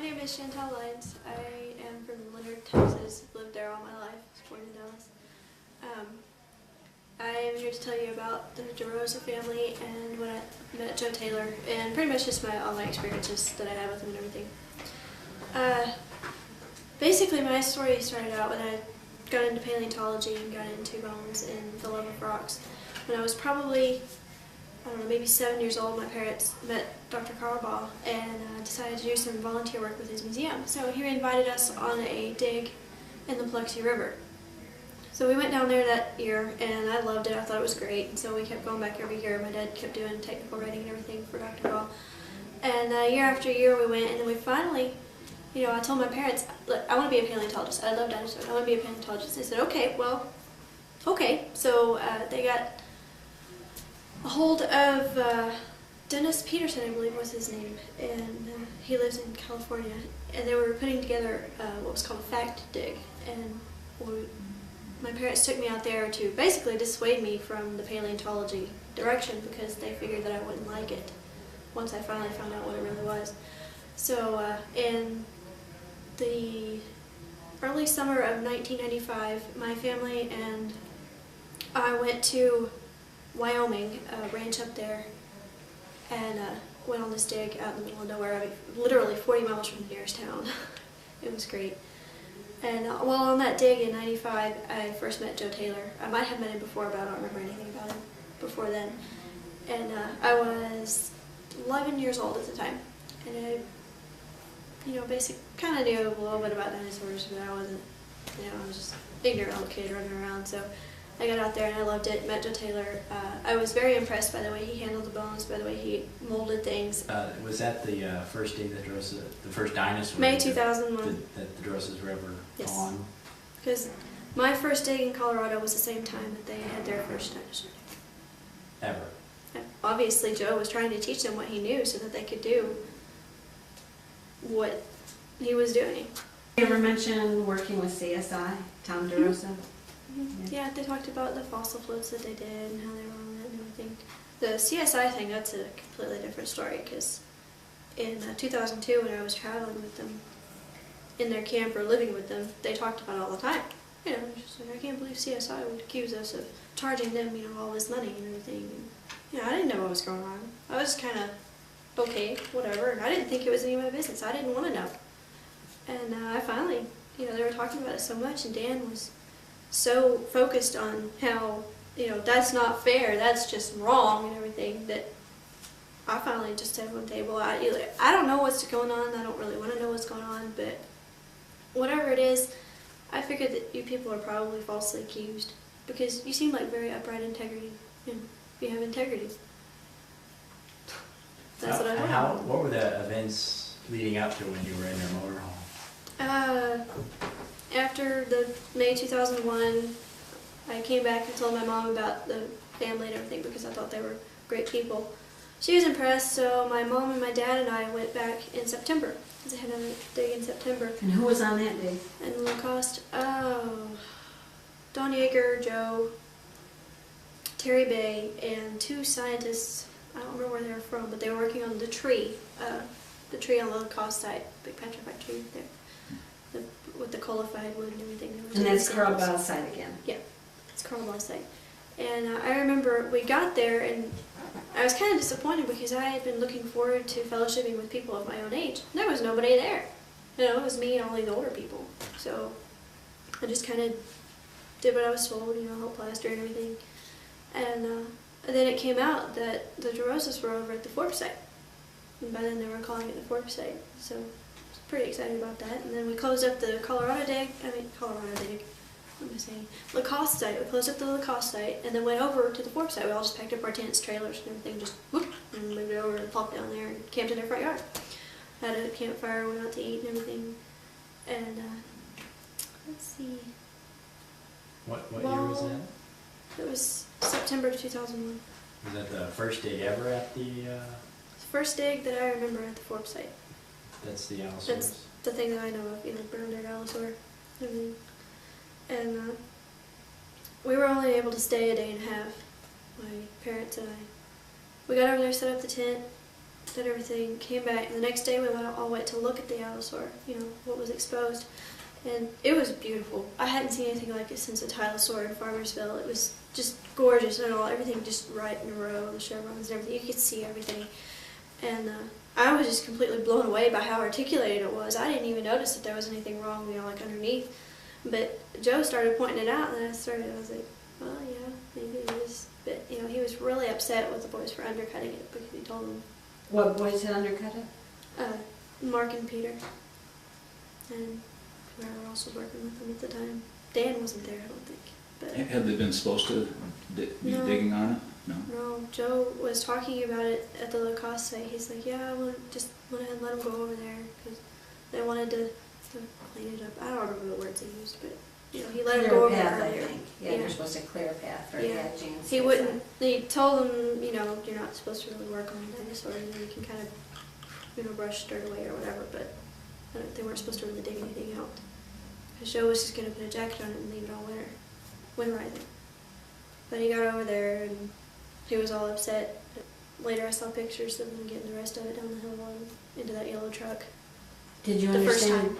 name is Chantell. I am from Leonard, Texas. Lived there all my life. I was born in Dallas. I am here to tell you about the DeRosa family and when I met Joe Taylor, and pretty much just all my experiences that I had with him and everything. Basically, my story started out when I got into paleontology and got into bones and the love of rocks. When I was probably, I don't know, maybe 7 years old, my parents met Dr. Carlbaugh and decided to do some volunteer work with his museum. So he invited us on a dig in the Paluxy River. So we went down there that year, and I loved it. I thought it was great. And so we kept going back every year. My dad kept doing technical writing and everything for Dr. Ball. And year after year we went, and then we finally, I told my parents, look, I want to be a paleontologist. I love dinosaurs. I want to be a paleontologist. They said, okay, well, okay. So they got a hold of Dennis Peterson, I believe was his name, and he lives in California. And they were putting together what was called a fact dig. And my parents took me out there to basically dissuade me from the paleontology direction because they figured that I wouldn't like it once I finally found out what it really was. So in the early summer of 1995, my family and I went to Wyoming, a ranch up there, and went on this dig out in the middle of nowhere. I mean, literally 40 miles from the nearest town. It was great. And while on that dig in '95, I first met Joe Taylor. I might have met him before, but I don't remember anything about him before then. And I was 11 years old at the time. And I, basically kind of knew a little bit about dinosaurs, but I wasn't, I was just an ignorant little kid running around. So I got out there and I loved it, met Joe Taylor. I was very impressed by the way he handled the bones, by the way he molded things. Was that the first day that the first dinosaur? May 2001. That the Derosas were ever Yes. on? Because my first dig in Colorado was the same time that they had their first dinosaur dig. Ever? Obviously, Joe was trying to teach them what he knew so that they could do what he was doing. You ever mention working with CSI, Tom DeRosa? Yeah, they talked about the fossil floats that they did and how they were on it and everything. The CSI thing, that's a completely different story because in 2002 when I was traveling with them in their camp or living with them, they talked about it all the time. Just like, I can't believe CSI would accuse us of charging them, all this money and everything. And, I didn't know what was going on. I was kind of, okay, whatever, and I didn't think it was any of my business. I didn't want to know. And I finally, they were talking about it so much, and Dan was so focused on how, that's not fair, that's just wrong and everything, that I finally just said one table, I don't know what's going on, I don't really want to know what's going on, but whatever it is, I figured that you people are probably falsely accused, because you seem like very upright integrity, you have integrity. That's what I thought. What were the events leading up to when you were in your motorhome? After the May 2001, I came back and told my mom about the family and everything because I thought they were great people. She was impressed, so my mom and my dad and I went back in September. Because I had a dig in September. And who was on that day? And Lacoste, Don Yeager, Joe, Terry Bay, and two scientists. I don't remember where they were from, but they were working on the tree on the Lacoste site, big petrified tree there. With the colified wood and everything. And that's Carlbaugh's site again? Yeah, it's Carlbaugh's site. And I remember we got there and I was kind of disappointed because I had been looking forward to fellowshipping with people of my own age. There was nobody there. It was me and all these older people. So I just kind of did what I was told, help plaster and everything. And then it came out that the DeRosas were over at the Forbes site. And by then they were calling it the Forbes site. So pretty excited about that. And then we closed up the Lacoste site. We closed up the Lacoste site and then went over to the Forbes site. We all just packed up our tents, trailers, and everything, just whoop, and moved it over and plopped down there and camped in their front yard. Had a campfire, went out to eat and everything. And let's see. What year was that? It was September 2001. Was that the first dig ever at the? First dig that I remember at the Forbes site. That's the Allosaurus? That's the thing that I know of, burned dead Allosaur. And we were only able to stay a day and a half, my parents and I. We got over there, set up the tent, did everything, came back, and the next day we all went to look at the allosaur, what was exposed. And it was beautiful. I hadn't seen anything like it since the Tylosaur in Farmersville. It was just gorgeous and everything just right in a row, the chevrons and everything. You could see everything. And I was just completely blown away by how articulated it was. I didn't even notice that there was anything wrong, like underneath. But Joe started pointing it out, and I was like, well, yeah, maybe it is. But, he was really upset with the boys for undercutting it because he told them. What boys had undercut it? Mark and Peter. And whoever else was working with them at the time. Dan wasn't there, I don't think. But Have they been supposed to be No. digging on it? No. No, Joe was talking about it at the Lacoste site. He's like, yeah, I went ahead and let them go over there because they wanted to clean it up. I don't remember the words he used, but he let them go Clear over path, I earlier. think. Yeah, they're supposed to clear a path for Yeah. James. He wouldn't. He told them, you're not supposed to really work on dinosaurs, and you can kind of, brush dirt away or whatever. But they weren't supposed to really dig anything out. Because Joe was just going to put a jacket on it and leave it all winterizing. But he got over there and he was all upset. Later I saw pictures of him getting the rest of it down the hill and into that yellow truck. Did you The first understand? time.